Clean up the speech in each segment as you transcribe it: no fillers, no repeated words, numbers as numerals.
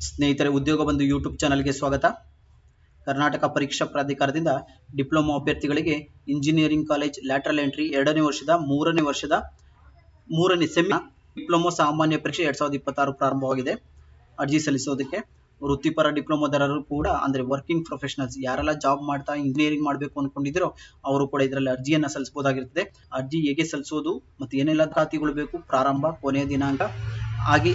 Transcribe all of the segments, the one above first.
ಸ್ನೇಹಿತರೆ, ಉದ್ಯೋಗ ಬಂಧು ಯೂಟ್ಯೂಬ್ ಚಾನಲ್ಗೆ ಸ್ವಾಗತ. ಕರ್ನಾಟಕ ಪರೀಕ್ಷಾ ಪ್ರಾಧಿಕಾರದಿಂದ ಡಿಪ್ಲೊಮಾ ಅಭ್ಯರ್ಥಿಗಳಿಗೆ ಇಂಜಿನಿಯರಿಂಗ್ ಕಾಲೇಜ್ ಲ್ಯಾಟರಲ್ ಎಂಟ್ರಿ 2ನೇ ವರ್ಷದ 3ನೇ ಸೆಮಿನ ಡಿಪ್ಲೊಮಾ ಸಾಮಾನ್ಯ ಪರೀಕ್ಷೆ 2026 ಪ್ರಾರಂಭವಾಗಿದೆ. ಅರ್ಜಿ ಸಲ್ಲಿಸೋದಕ್ಕೆ ವೃತ್ತಿಪರ ಡಿಪ್ಲೊಮಾದಾರರು ಕೂಡ, ಅಂದರೆ ವರ್ಕಿಂಗ್ ಪ್ರೊಫೆಷನಲ್ಸ್, ಯಾರೆಲ್ಲ ಜಾಬ್ ಮಾಡ್ತಾ ಇಂಜಿನಿಯರಿಂಗ್ ಮಾಡಬೇಕು ಅಂದ್ಕೊಂಡಿದ್ದೀರೋ ಅವರು ಕೂಡ ಇದರಲ್ಲಿ ಅರ್ಜಿಯನ್ನು ಸಲ್ಲಿಸಬಹುದಾಗಿರ್ತದೆ. ಅರ್ಜಿ ಹೇಗೆ ಸಲ್ಲಿಸೋದು ಮತ್ತು ಏನೆಲ್ಲ ದಾಖಲಾತಿಗಳು ಬೇಕು, ಪ್ರಾರಂಭ, ಕೊನೆಯ ದಿನಾಂಕ, ಹಾಗೆ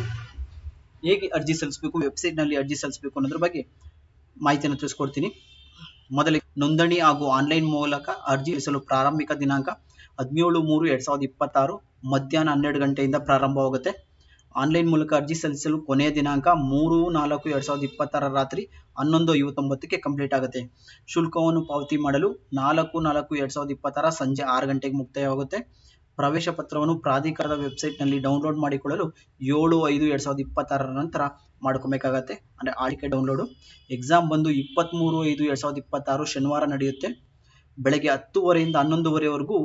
ಹೇಗೆ ಅರ್ಜಿ ಸಲ್ಲಿಸಬೇಕು, ವೆಬ್ಸೈಟ್ನಲ್ಲಿ ಅರ್ಜಿ ಸಲ್ಲಿಸಬೇಕು ಅನ್ನೋದ್ರ ಬಗ್ಗೆ ಮಾಹಿತಿಯನ್ನು ತಿಳಿಸ್ಕೊಡ್ತೀನಿ. ಮೊದಲಿಗೆ ನೋಂದಣಿ ಹಾಗೂ ಆನ್ಲೈನ್ ಮೂಲಕ ಅರ್ಜಿ ಸಲ್ಲಿಸಲು ಪ್ರಾರಂಭಿಕ ದಿನಾಂಕ 17/3/2026 ಮಧ್ಯಾಹ್ನ 12 ಗಂಟೆಯಿಂದ ಪ್ರಾರಂಭವಾಗುತ್ತೆ. ಆನ್ಲೈನ್ ಮೂಲಕ ಅರ್ಜಿ ಸಲ್ಲಿಸಲು ಕೊನೆಯ ದಿನಾಂಕ 3/4/2026 ರಾತ್ರಿ 11:59ಕ್ಕೆ ಕಂಪ್ಲೀಟ್ ಆಗುತ್ತೆ. ಶುಲ್ಕವನ್ನು ಪಾವತಿ ಮಾಡಲು 4/4/2026 ಸಂಜೆ 6 ಗಂಟೆಗೆ ಮುಕ್ತಾಯವಾಗುತ್ತೆ. ಪ್ರವೇಶ ಪತ್ರವನ್ನು ಪ್ರಾಧಿಕಾರದ ವೆಬ್ಸೈಟ್ನಲ್ಲಿ ಡೌನ್ಲೋಡ್ ಮಾಡಿಕೊಳ್ಳಲು 7/5/2026 ನಂತರ ಮಾಡ್ಕೊಬೇಕಾಗತ್ತೆ, ಅಂದರೆ ಹಾಲ್ ಟಿಕೆಟ್ ಡೌನ್ಲೋಡು. ಎಕ್ಸಾಮ್ ಬಂದು 23/5/2026 ಶನಿವಾರ ನಡೆಯುತ್ತೆ. ಬೆಳಗ್ಗೆ 10:00 11:00ವರೆಗೂ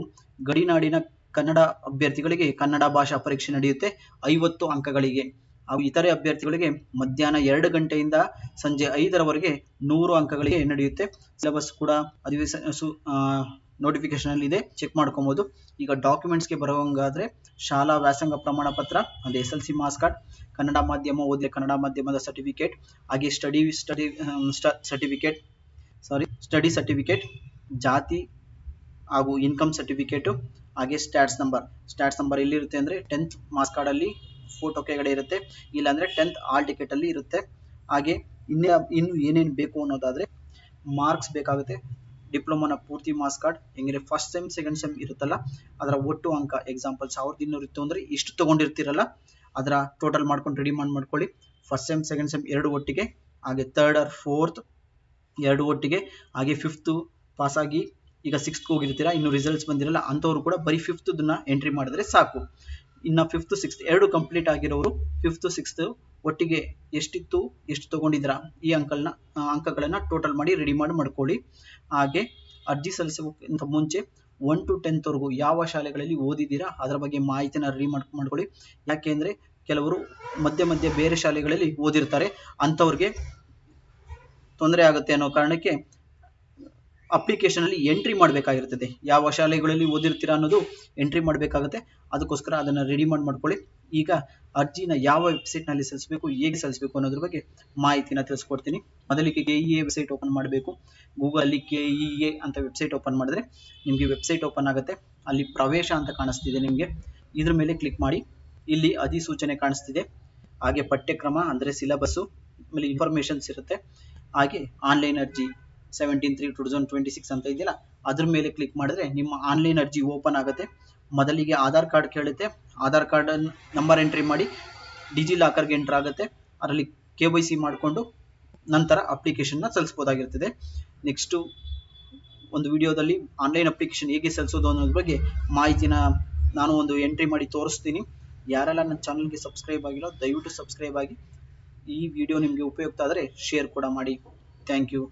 ಗಡಿನಾಡಿನ ಕನ್ನಡ ಅಭ್ಯರ್ಥಿಗಳಿಗೆ ಕನ್ನಡ ಭಾಷಾ ಪರೀಕ್ಷೆ ನಡೆಯುತ್ತೆ 50 ಅಂಕಗಳಿಗೆ. ಹಾಗೂ ಇತರೆ ಅಭ್ಯರ್ಥಿಗಳಿಗೆ ಮಧ್ಯಾಹ್ನ 2 ಗಂಟೆಯಿಂದ ಸಂಜೆ 5ರವರೆಗೆ 100 ಅಂಕಗಳಿಗೆ ನಡೆಯುತ್ತೆ. ಸಿಲೆಬಸ್ ಕೂಡ ನೋಟಿಫಿಕೇಶನ್ ಅಲ್ಲಿ ಇದೆ, ಚೆಕ್ ಮಾಡ್ಕೊಬಹುದು. ಈಗ ಡಾಕ್ಯುಮೆಂಟ್ಸ್ಗೆ ಬರುವಂಗಾದ್ರೆ ಶಾಲಾ ವ್ಯಾಸಂಗ ಪ್ರಮಾಣ ಪತ್ರ, ಅಂದರೆ SSLC ಮಾರ್ಕ್ಸ್ ಕಾರ್ಡ್, ಕನ್ನಡ ಮಾಧ್ಯಮ ಓದಿದ ಕನ್ನಡ ಮಾಧ್ಯಮದ ಸರ್ಟಿಫಿಕೇಟ್, ಹಾಗೆ ಸ್ಟಡಿ ಸರ್ಟಿಫಿಕೇಟ್, ಜಾತಿ ಹಾಗೂ ಇನ್ಕಮ್ ಸರ್ಟಿಫಿಕೇಟು, ಹಾಗೆ ಸ್ಟ್ಯಾಟ್ಸ್ ನಂಬರ್ ಎಲ್ಲಿರುತ್ತೆ ಅಂದರೆ 10th ಮಾರ್ಕ್ಸ್ ಕಾರ್ಡಲ್ಲಿ ಫೋಟೋ ಕೆಳಗಡೆ ಇರುತ್ತೆ, ಇಲ್ಲಾಂದರೆ 10th ಹಾಲ್ ಟಿಕೆಟ್ ಅಲ್ಲಿ ಇರುತ್ತೆ. ಹಾಗೆ ಇನ್ನು ಏನೇನು ಬೇಕು ಅನ್ನೋದಾದ್ರೆ ಮಾರ್ಕ್ಸ್ ಬೇಕಾಗುತ್ತೆ. ಡಿಪ್ಲೊಮಾನ ಪೂರ್ತಿ ಮಾರ್ಕ್ಸ್ ಕಾರ್ಡ್, ಹೆಂಗಿದೆ ಫಸ್ಟ್ ಸೆಮ್ ಸೆಕೆಂಡ್ ಸೆಮ್ ಇರುತ್ತಲ್ಲ ಅದರ ಒಟ್ಟು ಅಂಕ, ಎಕ್ಸಾಂಪಲ್ 1200 ಇತ್ತು ಅಂದರೆ ಇಷ್ಟು ತೊಗೊಂಡಿರ್ತೀರಲ್ಲ ಅದರ ಟೋಟಲ್ ಮಾಡ್ಕೊಂಡು ರೆಡಿ ಮಾಡ್ಕೊಳ್ಳಿ. ಫಸ್ಟ್ ಸೆಮ್ ಸೆಕೆಂಡ್ ಸೆಮ್ 2 ಒಟ್ಟಿಗೆ, ಹಾಗೆ ಥರ್ಡ್ ಆರ್ ಫೋರ್ತ್ 2 ಒಟ್ಟಿಗೆ, ಹಾಗೆ 5th ಪಾಸ್ ಆಗಿ ಈಗ 6th ಹೋಗಿರ್ತೀರಾ, ಇನ್ನು ರಿಸಲ್ಟ್ಸ್ ಬಂದಿರಲ್ಲ ಅಂಥವ್ರು ಕೂಡ ಬರೀ 5th ಎಂಟ್ರಿ ಮಾಡಿದ್ರೆ ಸಾಕು. ಇನ್ನು 5th 6th 2 ಕಂಪ್ಲೀಟ್ ಆಗಿರೋರು 5th 6th ಒಟ್ಟಿಗೆ ಎಷ್ಟು ತಗೊಂಡಿದ್ದೀರಾ ಈ ಅಂಕಗಳನ್ನ ಟೋಟಲ್ ಮಾಡಿ ರೆಡಿ ಮಾಡ್ಕೊಳ್ಳಿ. ಹಾಗೆ ಅರ್ಜಿ ಸಲ್ಲಿಸೋಕ್ಕಿಂತ ಮುಂಚೆ 1 to 10th ವರೆಗೂ ಯಾವ ಶಾಲೆಗಳಲ್ಲಿ ಓದಿದ್ದೀರಾ ಅದರ ಬಗ್ಗೆ ಮಾಹಿತಿನ ರೆಡಿ ಮಾಡ್ಕೊಳ್ಳಿ. ಯಾಕೆಂದ್ರೆ ಕೆಲವರು ಮಧ್ಯೆ ಬೇರೆ ಶಾಲೆಗಳಲ್ಲಿ ಓದಿರ್ತಾರೆ, ಅಂಥವ್ರಿಗೆ ತೊಂದರೆ ಆಗುತ್ತೆ ಅನ್ನೋ ಕಾರಣಕ್ಕೆ ಅಪ್ಲಿಕೇಶನ್ ಅಲ್ಲಿ ಎಂಟ್ರಿ ಮಾಡಬೇಕಾಗಿರ್ತದೆ. ಯಾವ ಶಾಲೆಗಳಲ್ಲಿ ಓದಿರ್ತೀರಾ ಅನ್ನೋದು ಎಂಟ್ರಿ ಮಾಡಬೇಕಾಗುತ್ತೆ, ಅದಕ್ಕೋಸ್ಕರ ಅದನ್ನು ರೆಡಿ ಮಾಡ್ಕೊಳ್ಳಿ. ಈಗ ಅರ್ಜಿನ ಯಾವ ವೆಬ್ಸೈಟ್ ನಲ್ಲಿ ಸಲ್ಲಿಸಬೇಕು, ಹೇಗೆ ಸಲ್ಲಿಸಬೇಕು ಅನ್ನೋದ್ರ ಬಗ್ಗೆ ಮಾಹಿತಿನ ತಿಳಿಸ್ಕೊಡ್ತೀನಿ. ಮೊದಲಿಗೆ KEA ವೆಬ್ಸೈಟ್ ಓಪನ್ ಮಾಡಬೇಕು. ಗೂಗಲ್ ಅಲ್ಲಿ KEA ಅಂತ ವೆಬ್ಸೈಟ್ ಓಪನ್ ಮಾಡಿದ್ರೆ ನಿಮಗೆ ವೆಬ್ಸೈಟ್ ಓಪನ್ ಆಗುತ್ತೆ. ಅಲ್ಲಿ ಪ್ರವೇಶ ಅಂತ ಕಾಣಿಸ್ತಿದೆ ನಿಮಗೆ, ಇದ್ರ ಮೇಲೆ ಕ್ಲಿಕ್ ಮಾಡಿ. ಇಲ್ಲಿ ಅಧಿಸೂಚನೆ ಕಾಣಿಸ್ತಿದೆ, ಹಾಗೆ ಪಠ್ಯಕ್ರಮ ಅಂದರೆ ಸಿಲೆಬಸ್ಸು, ಆಮೇಲೆ ಇನ್ಫಾರ್ಮೇಶನ್ಸ್ ಇರುತ್ತೆ. ಹಾಗೆ ಆನ್ಲೈನ್ ಅರ್ಜಿ 17/3/2026 ಅಂತ ಇದೆಯಲ್ಲ ಅದ್ರ ಮೇಲೆ ಕ್ಲಿಕ್ ಮಾಡಿದ್ರೆ ನಿಮ್ಮ ಆನ್ಲೈನ್ ಅರ್ಜಿ ಓಪನ್ ಆಗುತ್ತೆ. ಮೊದಲಿಗೆ ಆಧಾರ್ ಕಾರ್ಡ್ ಕೇಳುತ್ತೆ, ಆಧಾರ್ ಕಾರ್ಡ್ ನಂಬರ್ ಎಂಟ್ರಿ ಮಾಡಿ ಡಿಜಿಲಾಕರ್ಗೆ ಎಂಟರ್ ಆಗುತ್ತೆ. ಅದರಲ್ಲಿ KYC ಮಾಡಿಕೊಂಡು ನಂತರ ಅಪ್ಲಿಕೇಶನ್ನ ಸಲ್ಲಿಸಬಹುದಾಗಿರ್ತದೆ. ನೆಕ್ಸ್ಟು ಒಂದು ವಿಡಿಯೋದಲ್ಲಿ ಆನ್ಲೈನ್ ಅಪ್ಲಿಕೇಶನ್ ಹೇಗೆ ಸಲ್ಲಿಸೋದು ಅನ್ನೋದ್ರ ಬಗ್ಗೆ ಮಾಹಿತಿನ ನಾನು ಒಂದು ಎಂಟ್ರಿ ಮಾಡಿ ತೋರಿಸ್ತೀನಿ. ಯಾರೆಲ್ಲ ನನ್ನ ಚಾನಲ್ಗೆ ಸಬ್ಸ್ಕ್ರೈಬ್ ಆಗಿಲ್ಲ ದಯವಿಟ್ಟು ಸಬ್ಸ್ಕ್ರೈಬ್ ಆಗಿ. ಈ ವಿಡಿಯೋ ನಿಮಗೆ ಉಪಯುಕ್ತ ಆದರೆ ಶೇರ್ ಕೂಡ ಮಾಡಿ. Thank you.